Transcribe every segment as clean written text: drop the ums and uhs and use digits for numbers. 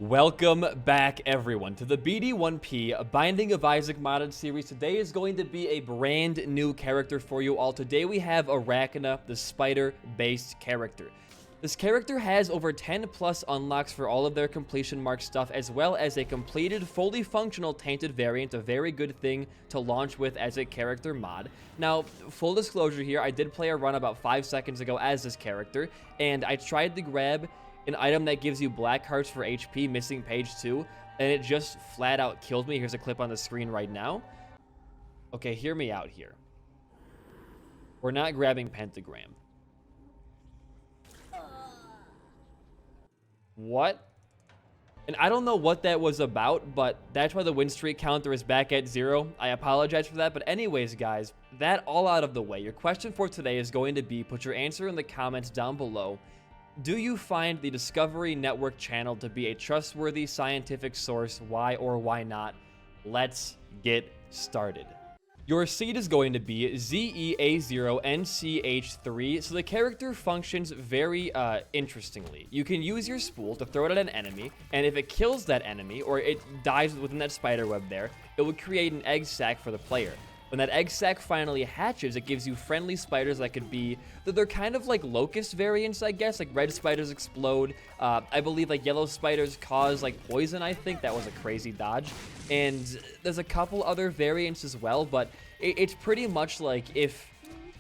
Welcome back, everyone, to the BD1P Binding of Isaac modded series. Today is going to be a brand new character for you all. Today we have Arachna, the spider-based character. This character has over 10 plus unlocks for all of their completion mark stuff, as well as a completed, fully functional tainted variant, a very good thing to launch with as a character mod. Now, full disclosure here, I did play a run about 5 seconds ago as this character, and I tried to grab an item that gives you black hearts for HP, missing page 2, and it just flat out killed me. Here's a clip on the screen right now. Okay, hear me out here. We're not grabbing pentagram. What? And I don't know what that was about, but that's why the win streak counter is back at 0. I apologize for that, but anyways, guys, that all out of the way. Your question for today is going to be, put your answer in the comments down below. Do you find the Discovery Network channel to be a trustworthy scientific source? Why or why not? Let's get started. Your seed is going to be ZEA0NCH3, so the character functions very interestingly. You can use your spool to throw it at an enemy, and if it kills that enemy, or it dies within that spider web there, it will create an egg sac for the player. When that egg sac finally hatches, it gives you friendly spiders that could be, they're kind of like locust variants, I guess. Like red spiders explode. I believe like yellow spiders cause like poison, I think. That was a crazy dodge. And there's a couple other variants as well, but it's pretty much like if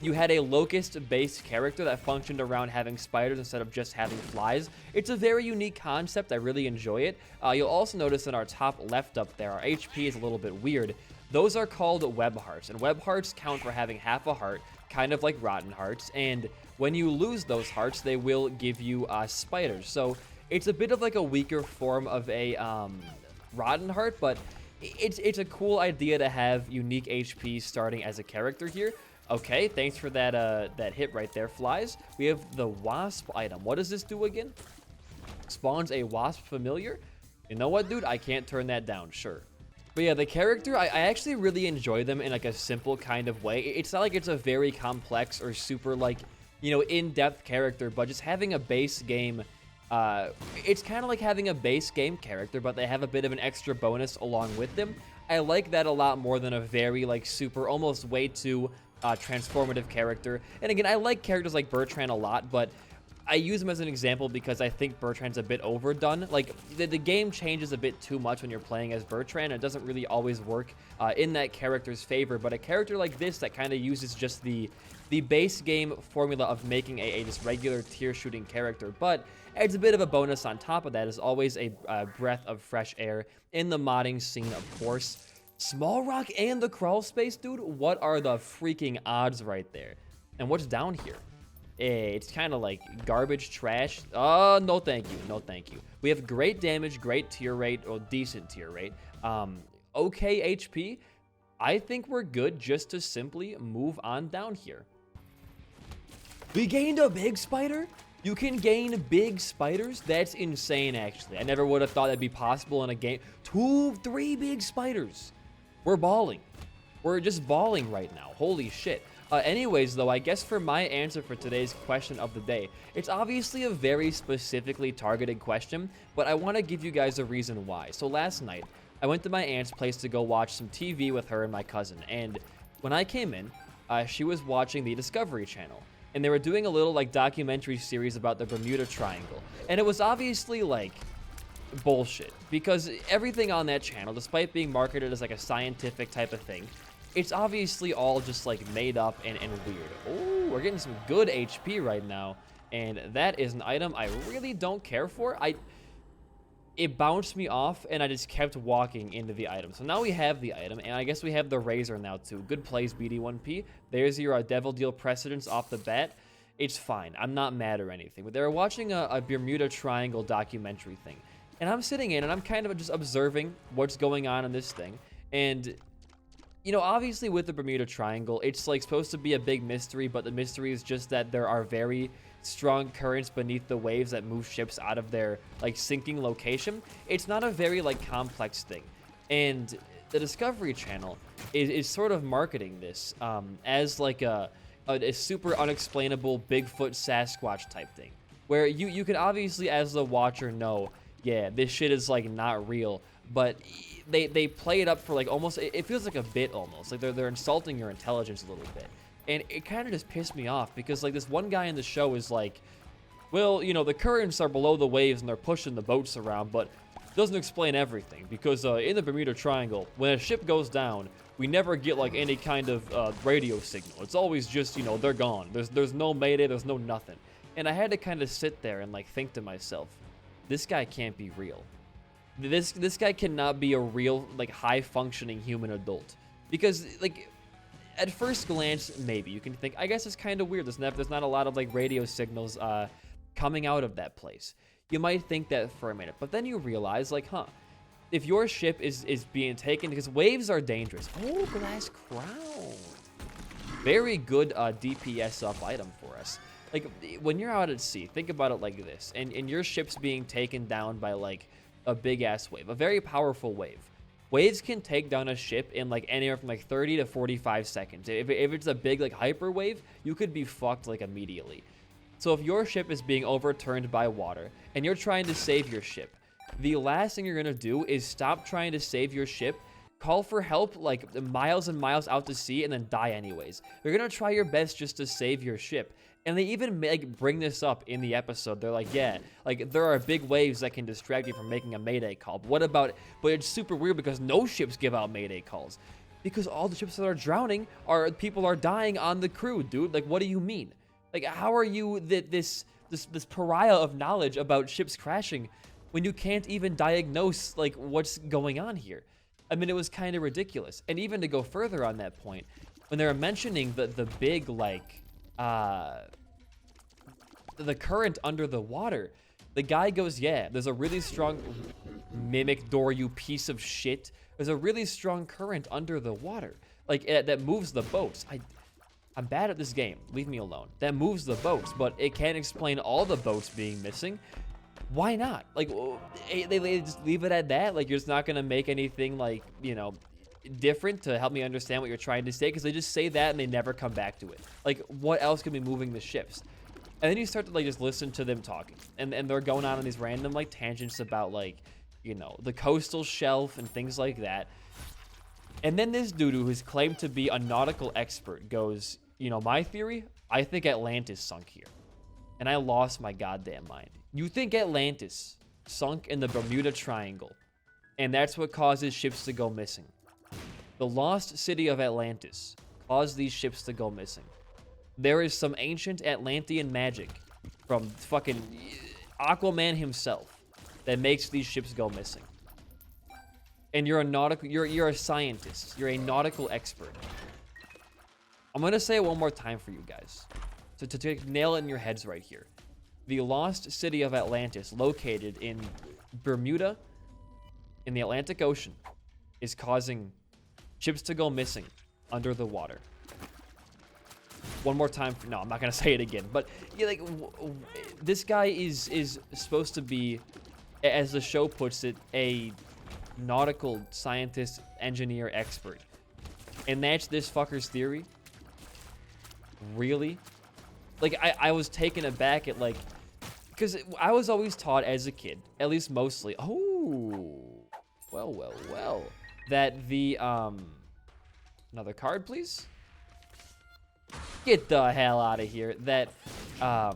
you had a locust-based character that functioned around having spiders instead of just having flies. It's a very unique concept. I really enjoy it. You'll also notice in our top left up there, our HP is a little bit weird. Those are called web hearts, and web hearts count for having half a heart, kind of like rotten hearts, and when you lose those hearts, they will give you spiders. So it's a bit of like a weaker form of a rotten heart, but it's a cool idea to have unique HP starting as a character here. Okay, thanks for that that hit right there, Flies. We have the wasp item. What does this do again? Spawns a wasp familiar. You know what, dude? I can't turn that down, sure. But yeah, the character, I actually really enjoy them in like a simple kind of way. It's not like it's a very complex or super like, you know, in-depth character, but just having a base game, it's kind of like having a base game character, but they have a bit of an extra bonus along with them. I like that a lot more than a very like super, almost way too transformative character. And again, I like characters like Bertrand a lot, but I use him as an example because I think Bertrand's a bit overdone. Like, the game changes a bit too much when you're playing as Bertrand. It doesn't really always work in that character's favor. But a character like this that kind of uses just the base game formula of making a just regular tier shooting character, but adds a bit of a bonus on top of that, is always a breath of fresh air in the modding scene, of course. Small Rock and the crawl space, dude? What are the freaking odds right there? And what's down here? It's kind of like garbage trash. Oh, no thank you. No thank you. We have great damage, great tier rate, or decent tier rate. Okay HP. I think we're good just to simply move on down here. We gained a big spider? You can gain big spiders? That's insane, actually. I never would have thought that'd be possible in a game. 3 big spiders. We're balling. We're just balling right now. Holy shit. Anyways, though, I guess for my answer for today's question of the day, it's obviously a very specifically targeted question, but I want to give you guys a reason why. So last night, I went to my aunt's place to go watch some TV with her and my cousin, and when I came in, she was watching the Discovery Channel, and they were doing a little, like, documentary series about the Bermuda Triangle, and it was obviously, like, bullshit, because everything on that channel, despite being marketed as, like, a scientific type of thing, it's obviously all just like made up and weird. Oh, we're getting some good HP right now. And that is an item I really don't care for. It bounced me off and I just kept walking into the item. So now we have the item, and I guess we have the razor now too. Good plays, BD1P. There's your Devil Deal precedence off the bat. It's fine. I'm not mad or anything. But they were watching a Bermuda Triangle documentary thing. And I'm sitting in and I'm kind of just observing what's going on in this thing. And you know, obviously with the Bermuda Triangle, it's like supposed to be a big mystery, but the mystery is just that there are very strong currents beneath the waves that move ships out of their like sinking location. It's not a very like complex thing. And the Discovery Channel is sort of marketing this as like a super unexplainable Bigfoot Sasquatch type thing, where you can obviously as the watcher know yeah, this shit is like not real. But they play it up for like almost, it feels like a bit almost. Like they're insulting your intelligence a little bit. And it kind of just pissed me off because like this one guy in the show is like, well, you know, the currents are below the waves and they're pushing the boats around, but doesn't explain everything because in the Bermuda Triangle, when a ship goes down, we never get like any kind of radio signal. It's always just, you know, they're gone. There's no mayday, there's no nothing. And I had to kind of sit there and like think to myself, this guy can't be real. This guy cannot be a real like high functioning human adult because like at first glance maybe you can think, I guess it's kind of weird. There's not a lot of like radio signals coming out of that place. You might think that for a minute, but then you realize like, if your ship is being taken, because waves are dangerous. Oh, glass crown. Very good DPS up item for us. Like, when you're out at sea, think about it like this, and your ship's being taken down by, like, a big-ass wave, a very powerful wave. Waves can take down a ship in, like, anywhere from, like, 30 to 45 seconds. If it's a big, like, hyper wave, you could be fucked, like, immediately. So if your ship is being overturned by water, and you're trying to save your ship, the last thing you're gonna do is stop trying to save your ship, call for help, like, miles and miles out to sea, and then die anyways. You're gonna try your best just to save your ship. And they even like bring this up in the episode. They're like, yeah, like there are big waves that can distract you from making a mayday call. But what about, but it's super weird because no ships give out mayday calls. Because all the ships that are drowning are, people are dying on the crew, dude. Like, what do you mean? Like, how are you this pariah of knowledge about ships crashing when you can't even diagnose like what's going on here? I mean, it was kind of ridiculous. And even to go further on that point, when they were mentioning the big like, the current under the water, the guy goes, yeah, there's a really strong mimic door, you piece of shit. There's a really strong current under the water, like that moves the boats. I'm bad at this game, leave me alone. That moves the boats, but it can't explain all the boats being missing. Why not? Like, they just leave it at that? Like, you're just not gonna make anything like, you know, different to help me understand what you're trying to say, because they just say that and they never come back to it. Like, what else could be moving the ships? And then you start to like just listen to them talking, and they're going on these random like tangents about like, you know, the coastal shelf and things like that. And then this dude who's claimed to be a nautical expert goes, you know, my theory, I think Atlantis sunk here. And I lost my goddamn mind. You think Atlantis sunk in the Bermuda Triangle, and that's what causes ships to go missing. The lost city of Atlantis caused these ships to go missing. There is some ancient Atlantean magic from fucking Aquaman himself that makes these ships go missing. And you're a nautical, you're a scientist. You're a nautical expert. I'm gonna say it one more time for you guys, to nail it in your heads right here. The lost city of Atlantis, located in Bermuda, in the Atlantic Ocean, is causing ships to go missing under the water. One more time. No, I'm not gonna say it again. But yeah, like this guy is supposed to be, as the show puts it, a nautical scientist, engineer, expert, and that's this fucker's theory. Really? Like, I was taken aback at like, because I was always taught as a kid, at least mostly. Oh, well. That the another card, please. Get the hell out of here. That the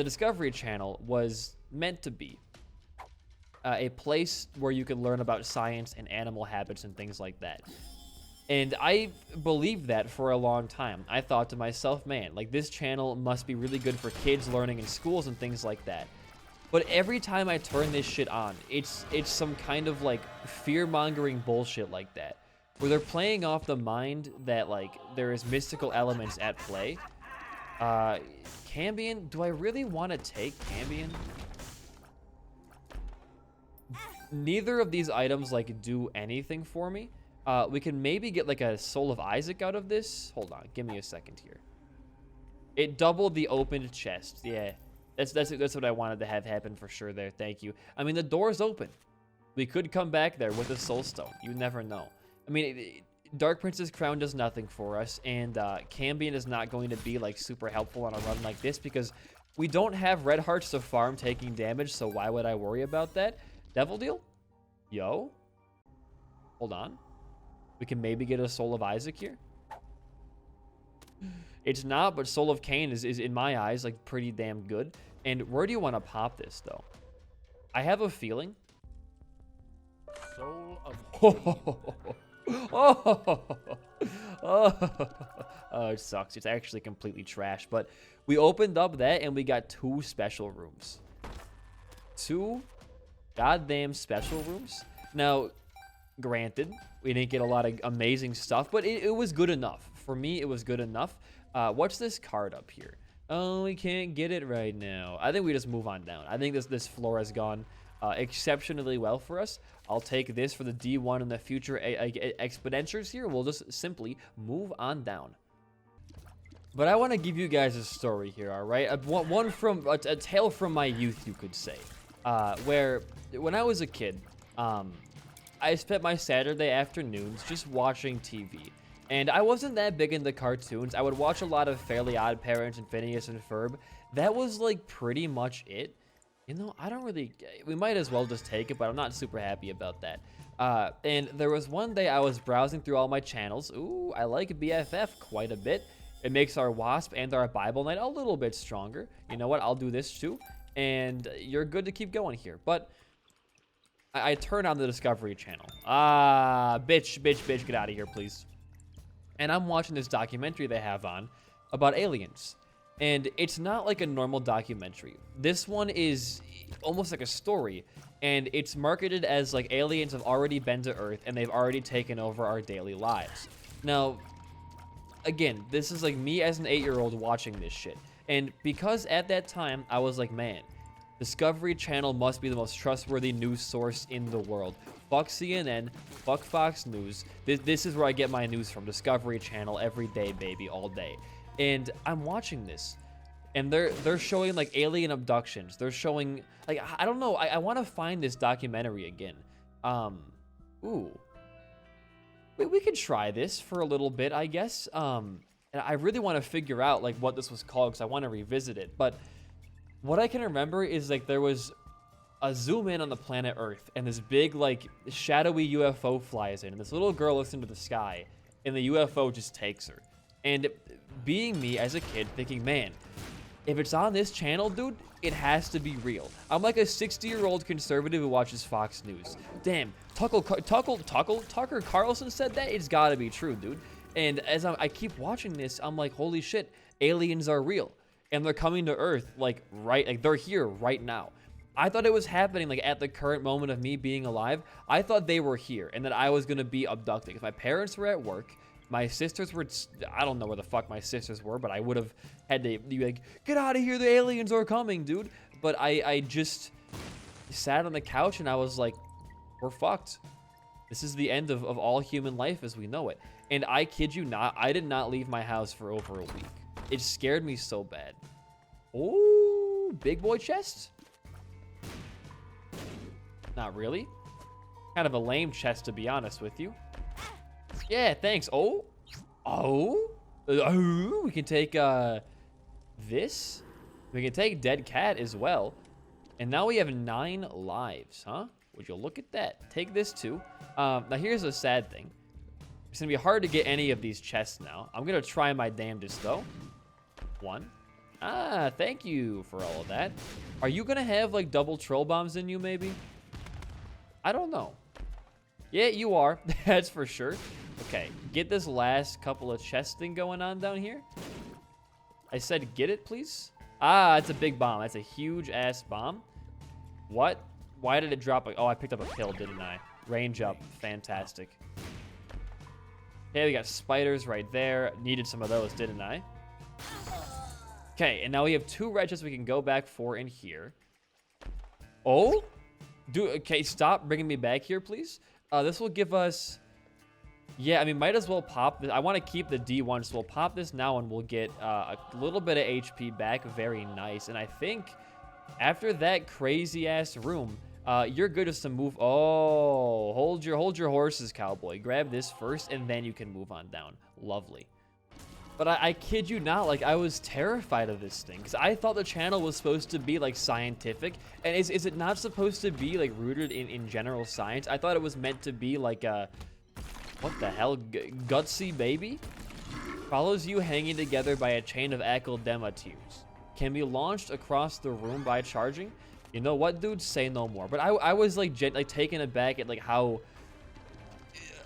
Discovery Channel was meant to be a place where you can learn about science and animal habits and things like that. And I believed that for a long time. I thought to myself, man, like this channel must be really good for kids learning in schools and things like that. But every time I turn this shit on, it's some kind of like fear-mongering bullshit like that, where they're playing off the mind that like there is mystical elements at play. Cambion, do I really want to take Cambion? Neither of these items like do anything for me. We can maybe get like a Soul of Isaac out of this. Hold on, give me a second here. It doubled the opened chest. Yeah, that's what I wanted to have happen for sure there. Thank you. I mean, the door's open. We could come back there with a Soul Stone. You never know. I mean, Dark Prince's Crown does nothing for us, and Cambion is not going to be like super helpful on a run like this, because We don't have red hearts to farm taking damage, so why would I worry about that? Devil Deal? Yo. Hold on. We can maybe get a Soul of Isaac here. It's not, but Soul of Cain is in my eyes, like, pretty damn good. And where do you want to pop this, though? I have a feeling. Soul of Oh, it sucks. It's actually completely trash. But we opened up that, and we got 2 special rooms. 2 goddamn special rooms. Now, granted, we didn't get a lot of amazing stuff, but it was good enough. For me, it was good enough. What's this card up here? Oh, we can't get it right now. I think we just move on down. I think this floor has gone exceptionally well for us. I'll take this for the D1 in the future exponentials here. We'll just simply move on down. But I want to give you guys a story here, all right? One from a tale from my youth, you could say, where when I was a kid, I spent my Saturday afternoons just watching TV. And I wasn't that big into cartoons. I would watch a lot of Fairly Odd Parents and Phineas and Ferb. That was like pretty much it. You know, I don't really, we might as well just take it, but I'm not super happy about that. And there was one day I was browsing through all my channels. Ooh, I like BFF quite a bit. It makes our Wasp and our Bible Night a little bit stronger. You know what? I'll do this too. And you're good to keep going here. But I turn on the Discovery Channel. Bitch, get out of here, please. And I'm watching this documentary they have on about aliens. And it's not like a normal documentary. This one is almost like a story. And it's marketed as like aliens have already been to Earth and they've already taken over our daily lives. Now, again, this is like me as an 8-year-old watching this shit. And because at that time, I was like, man, Discovery Channel must be the most trustworthy news source in the world. Fuck CNN, fuck Fox News. This is where I get my news from. Discovery Channel every day, baby, all day. And I'm watching this, and they're showing like alien abductions. They're showing like I don't know. I want to find this documentary again. Ooh, we could try this for a little bit, I guess. And I really want to figure out like what this was called because I want to revisit it. But what I can remember is like there was a zoom in on the planet Earth, and this big like shadowy UFO flies in, and this little girl looks into the sky, and the UFO just takes her. And being me as a kid thinking, man, if it's on this channel, dude, it has to be real. I'm like a 60-year-old conservative who watches Fox News. Damn, Tucker Carlson said that? It's gotta be true, dude. And as I keep watching this, I'm like, holy shit, aliens are real. And they're coming to Earth, like they're here right now. I thought it was happening like at the current moment of me being alive. I thought they were here and that I was gonna be abducted. If my parents were at work, my sisters were, I don't know where the fuck my sisters were, but I would have had to be like, get out of here, the aliens are coming, dude. But I just sat on the couch and I was like, we're fucked. This is the end of all human life as we know it. And I kid you not, I did not leave my house for over a week. It scared me so bad. Oh, big boy chest? Not really. Kind of a lame chest, to be honest with you. Yeah, thanks. Oh, we can take this. We can take dead cat as well. And now we have 9 lives, huh? Would you look at that? Take this too. Now here's a sad thing. It's gonna be hard to get any of these chests now. I'm gonna try my damnedest though. 1. Thank you for all of that. Are you gonna have like double troll bombs in you maybe? I don't know. Yeah, you are. That's for sure. Okay, get this last couple of chests thing going on down here. I said get it, please. It's a big bomb. That's a huge ass bomb. What? Why did it drop? Oh, I picked up a kill, didn't I? Range up. Fantastic. Okay, we got spiders right there. Needed some of those, didn't I? Okay, and now we have 2 red chests we can go back for in here. Oh? Dude, okay, stop bringing me back here, please. This will give us... Yeah, I mean, might as well pop this. I want to keep the D1, so we'll pop this now and we'll get a little bit of HP back. Very nice. And I think after that crazy-ass room, you're good just to move. Oh, hold your horses, cowboy. Grab this first, and then you can move on down. Lovely. But I kid you not, like, I was terrified of this thing because I thought the channel was supposed to be like scientific. And is it not supposed to be like rooted in general science? I thought it was meant to be like a, what the hell, gutsy baby? Follows you hanging together by a chain of acaldema tubes. Can be launched across the room by charging. You know what, dude? Say no more. But I was like taken aback at like how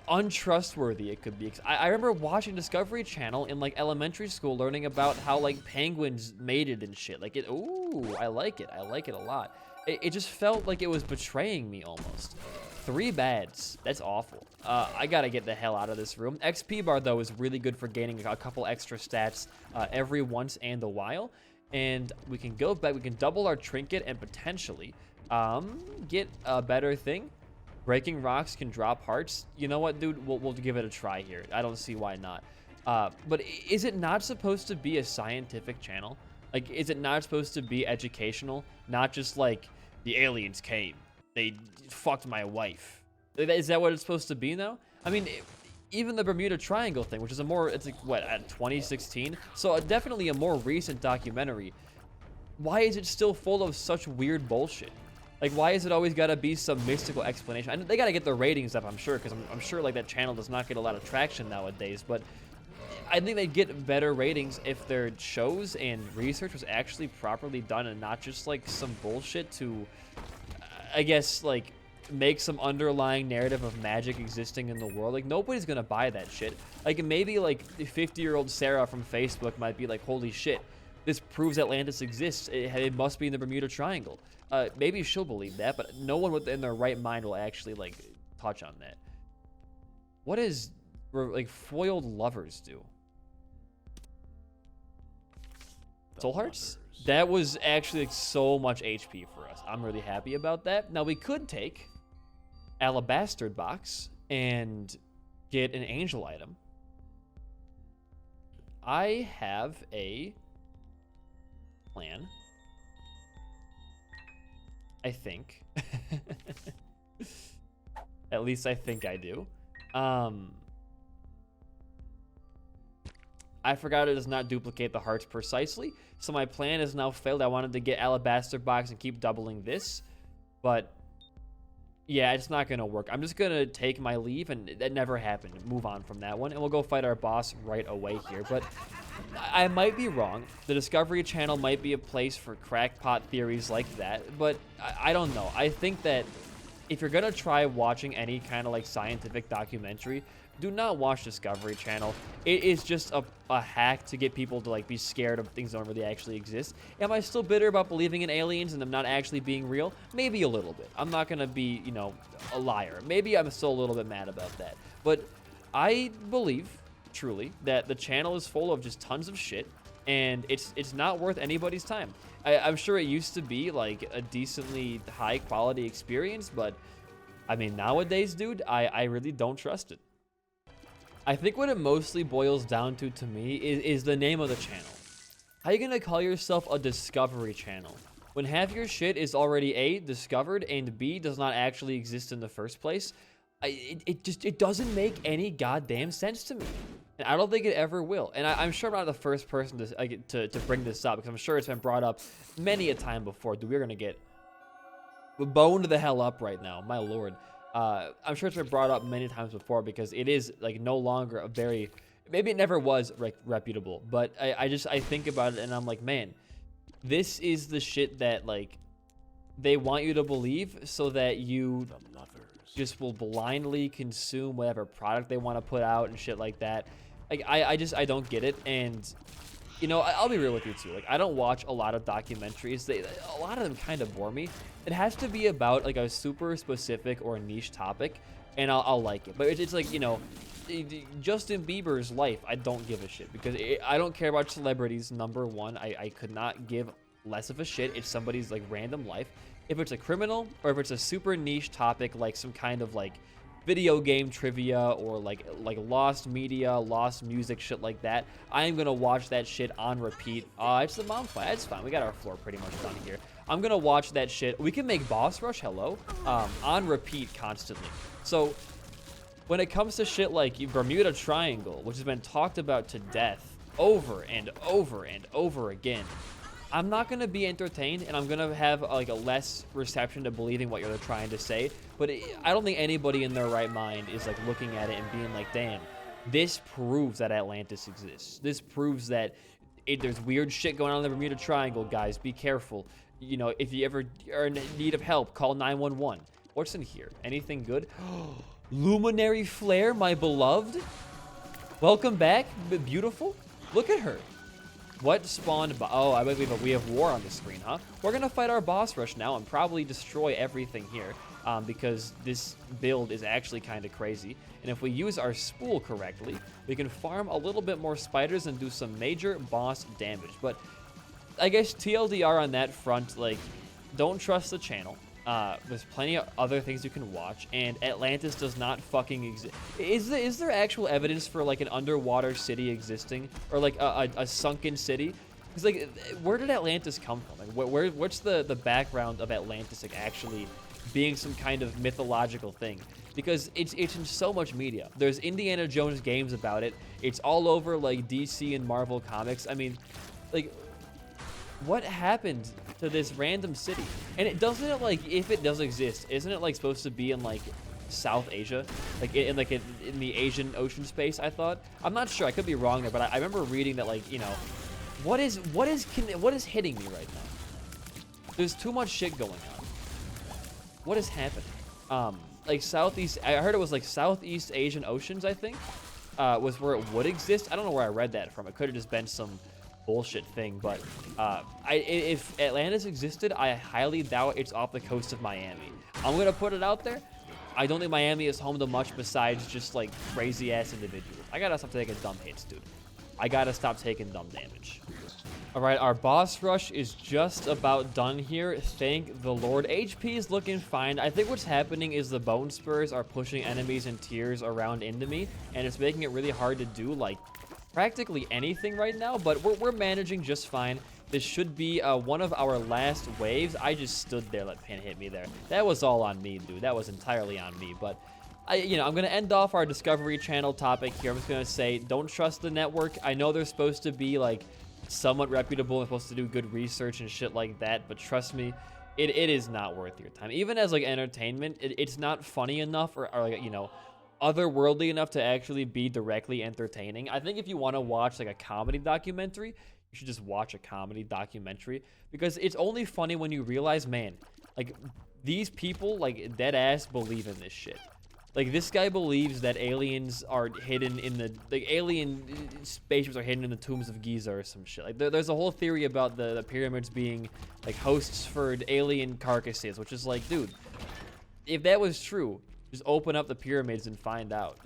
untrustworthy it could be. 'Cause I remember watching Discovery Channel in like elementary school, learning about how like penguins mated and shit. Like ooh, I like it. I like it a lot. It just felt like it was betraying me almost. 3 bads. That's awful. I gotta get the hell out of this room. XP bar though is really good for gaining a couple extra stats every once and a while. And we can go back. We can double our trinket and potentially get a better thing. Breaking rocks can drop hearts. You know what, dude? We'll give it a try here. I don't see why not. But is it not supposed to be a scientific channel? Like, is it not supposed to be educational? Not just like, the aliens came. They fucked my wife. Is that what it's supposed to be now? I mean, even the Bermuda Triangle thing, which is it's like, what, 2016? So definitely a more recent documentary. Why is it still full of such weird bullshit? Like, why is it always got to be some mystical explanation? I know they got to get the ratings up, I'm sure, because I'm sure, like, that channel does not get a lot of traction nowadays. But I think they'd get better ratings if their shows and research was actually properly done and not just, like, some bullshit to, I guess, like, make some underlying narrative of magic existing in the world. Like, nobody's going to buy that shit. Like, maybe, like, 50-year-old Sarah from Facebook might be like, holy shit, this proves Atlantis exists. It must be in the Bermuda Triangle. Maybe she'll believe that, but no one within their right mind will actually, like, touch on that. What does, like, foiled lovers do? Soul hearts? That was actually, like, so much HP for us. I'm really happy about that. Now, we could take Alabaster box and get an angel item. I have a plan. I think. At least I think I do. I forgot it does not duplicate the hearts precisely, so my plan has now failed. I wanted to get Alabaster box and keep doubling this, but yeah, it's not gonna work. I'm just gonna take my leave, and that never happened. Move on from that one, and we'll go fight our boss right away here. But I might be wrong. The Discovery Channel might be a place for crackpot theories like that, but I don't know. I think that if you're gonna try watching any kind of like scientific documentary, do not watch Discovery Channel. It is just a hack to get people to like be scared of things that don't really actually exist. Am I still bitter about believing in aliens and them not actually being real? Maybe a little bit. I'm not gonna be, you know, a liar. Maybe I'm still a little bit mad about that. But I believe truly that the channel is full of just tons of shit, and it's not worth anybody's time. I'm sure it used to be like a decently high quality experience, but I mean, nowadays, dude, I really don't trust it. I think what it mostly boils down to me is the name of the channel. How you gonna call yourself a Discovery Channel when half your shit is already A, discovered, and B, does not actually exist in the first place? It doesn't make any goddamn sense to me. And I don't think it ever will. And I'm sure I'm not the first person to bring this up, because I'm sure it's been brought up many a time before. Dude, we're gonna get boned the hell up right now, my lord. I'm sure it's been brought up many times before, because it is like no longer a very, maybe it never was reputable, but I think about it and I'm like, man, this is the shit that like they want you to believe so that you just will blindly consume whatever product they want to put out and shit like that. Like I don't get it. And you know, I'll be real with you too. Like, I don't watch a lot of documentaries. A lot of them kind of bore me. It has to be about like a super specific or niche topic, and I'll like it. But it's like, you know, Justin Bieber's life, I don't give a shit, because I don't care about celebrities. Number one, I could not give less of a shit. It's somebody's like random life. If it's a criminal or if it's a super niche topic, like some kind of like video game trivia or like lost media, lost music, shit like that, I am gonna watch that shit on repeat. It's the mom fight. It's fine. We got our floor pretty much done here. I'm gonna watch that shit. We can make Boss Rush, hello, on repeat constantly. So when it comes to shit like Bermuda Triangle, which has been talked about to death, over and over and over again, I'm not going to be entertained, and I'm going to have like a less reception to believing what you're trying to say. But I don't think anybody in their right mind is like looking at it and being like, damn, this proves that Atlantis exists. This proves that there's weird shit going on in the Bermuda Triangle, guys. Be careful. You know, if you ever are in need of help, call 911. What's in here? Anything good? Luminary Flare, my beloved. Welcome back, beautiful. Look at her. What spawned? Oh, I believe we have war on the screen, huh? We're gonna fight our boss rush now and probably destroy everything here, because this build is actually kind of crazy. And if we use our spool correctly, we can farm a little bit more spiders and do some major boss damage. But I guess TLDR on that front, like, don't trust the channel. There's plenty of other things you can watch, and Atlantis does not fucking exist. Is there actual evidence for like an underwater city existing, or like a sunken city? Because like, where did Atlantis come from? Like, what's the background of Atlantis like actually being some kind of mythological thing? Because it's in so much media. There's Indiana Jones games about it. It's all over like DC and Marvel comics. I mean, like, what happened to this random city? And it doesn't it, like, if it does exist, isn't it like supposed to be in like South Asia, like in the Asian ocean space? I thought. I'm not sure. I could be wrong there, but I remember reading that, like, you know, what is hitting me right now? There's too much shit going on. What is happening? Like Southeast. I heard it was like Southeast Asian oceans, I think, was where it would exist. I don't know where I read that from. It could have just been some bullshit thing, but if Atlantis existed, I highly doubt it's off the coast of Miami. I'm gonna put it out there. I don't think Miami is home to much besides just like crazy ass individuals. I gotta stop taking dumb hits, dude. I gotta stop taking dumb damage. All right, our boss rush is just about done here. Thank the Lord. HP is looking fine. I think what's happening is the bone spurs are pushing enemies in tiers around into me, and it's making it really hard to do like practically anything right now, but we're managing just fine. This should be one of our last waves. I just stood there, let Pin hit me there. That was all on me, dude. That was entirely on me. But I'm gonna end off our Discovery Channel topic here. I'm just gonna say, don't trust the network. I know they're supposed to be like somewhat reputable and supposed to do good research and shit like that, but trust me, it is not worth your time. Even as like entertainment, it's not funny enough or like, you know, otherworldly enough to actually be directly entertaining. I think if you want to watch like a comedy documentary, you should just watch a comedy documentary, because it's only funny when you realize, man, like these people like dead ass believe in this shit. Like this guy believes that aliens are hidden in the alien spaceships are hidden in the tombs of Giza or some shit. Like there's a whole theory about the pyramids being like hosts for alien carcasses, which is like, dude, if that was true, just open up the pyramids and find out.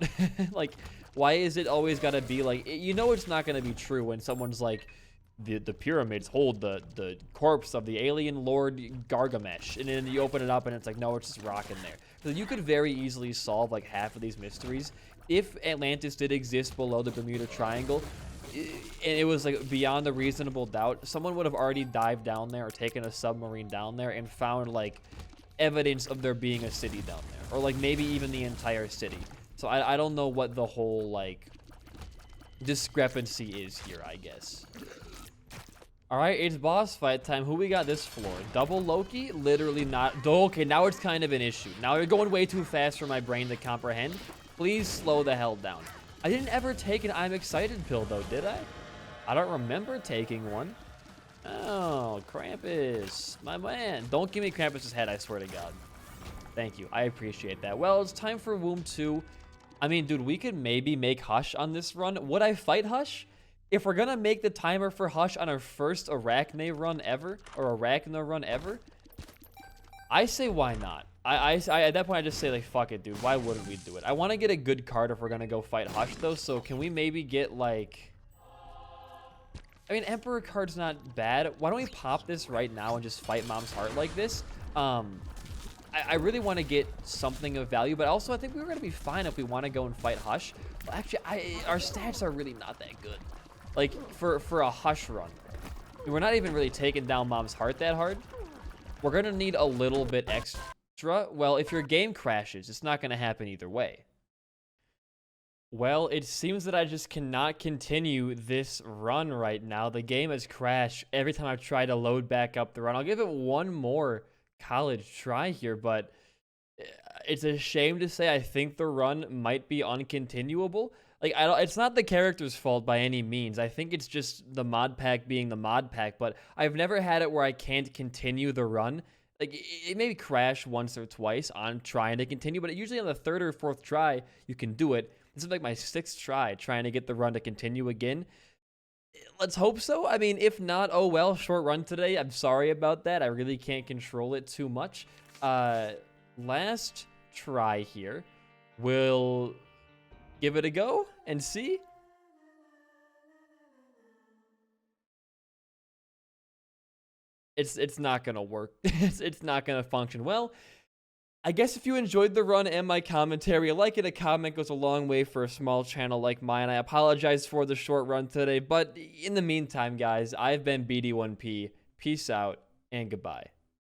Like, why is it always gotta be like, you know, it's not gonna be true when someone's like, the pyramids hold the corpse of the alien lord Gargamesh, and then you open it up and it's like, no, it's just rock in there. So you could very easily solve like half of these mysteries if Atlantis did exist below the Bermuda Triangle, and it was like beyond a reasonable doubt. Someone would have already dived down there or taken a submarine down there and found like evidence of there being a city down there, or like maybe even the entire city. So I don't know what the whole like discrepancy is here, I guess. All right, it's boss fight time. Who we got this floor? Double Loki? Literally not. Okay, now it's kind of an issue. Now you're going way too fast for my brain to comprehend. Please slow the hell down. I didn't ever take an I'm excited pill though, did I? I don't remember taking one. Oh, Krampus, my man. Don't give me Krampus's head, I swear to God. Thank you, I appreciate that. Well, it's time for Womb 2. I mean, dude, we could maybe make Hush on this run. Would I fight Hush? If we're gonna make the timer for Hush on our first Arachne run ever, or Arachna run ever, I say why not? I at that point, I just say, like, fuck it, dude. Why wouldn't we do it? I want to get a good card if we're gonna go fight Hush, though, so can we maybe get, like... I mean, Emperor card's not bad. Why don't we pop this right now and just fight Mom's Heart like this? I really want to get something of value, but also I think we're going to be fine if we want to go and fight Hush. Well, actually, our stats are really not that good. Like, for a Hush run. We're not even really taking down Mom's Heart that hard. We're going to need a little bit extra. Well, if your game crashes, it's not going to happen either way. Well, it seems that I just cannot continue this run right now. The game has crashed every time I've tried to load back up the run. I'll give it one more college try here, but it's a shame to say I think the run might be uncontinuable. Like I don't, it's not the character's fault by any means. I think it's just the mod pack being the mod pack, but I've never had it where I can't continue the run. Like it may crash once or twice on trying to continue, but usually on the third or fourth try you can do it. This is like my sixth try trying to get the run to continue again. Let's hope so. I mean, if not, oh well, short run today. I'm sorry about that. I really can't control it too much. Last try here. We'll give it a go and see. It's not gonna work. It's not gonna function well. I guess if you enjoyed the run and my commentary, a like and a comment goes a long way for a small channel like mine. I apologize for the short run today, but in the meantime, guys, I've been BD1P. Peace out and goodbye.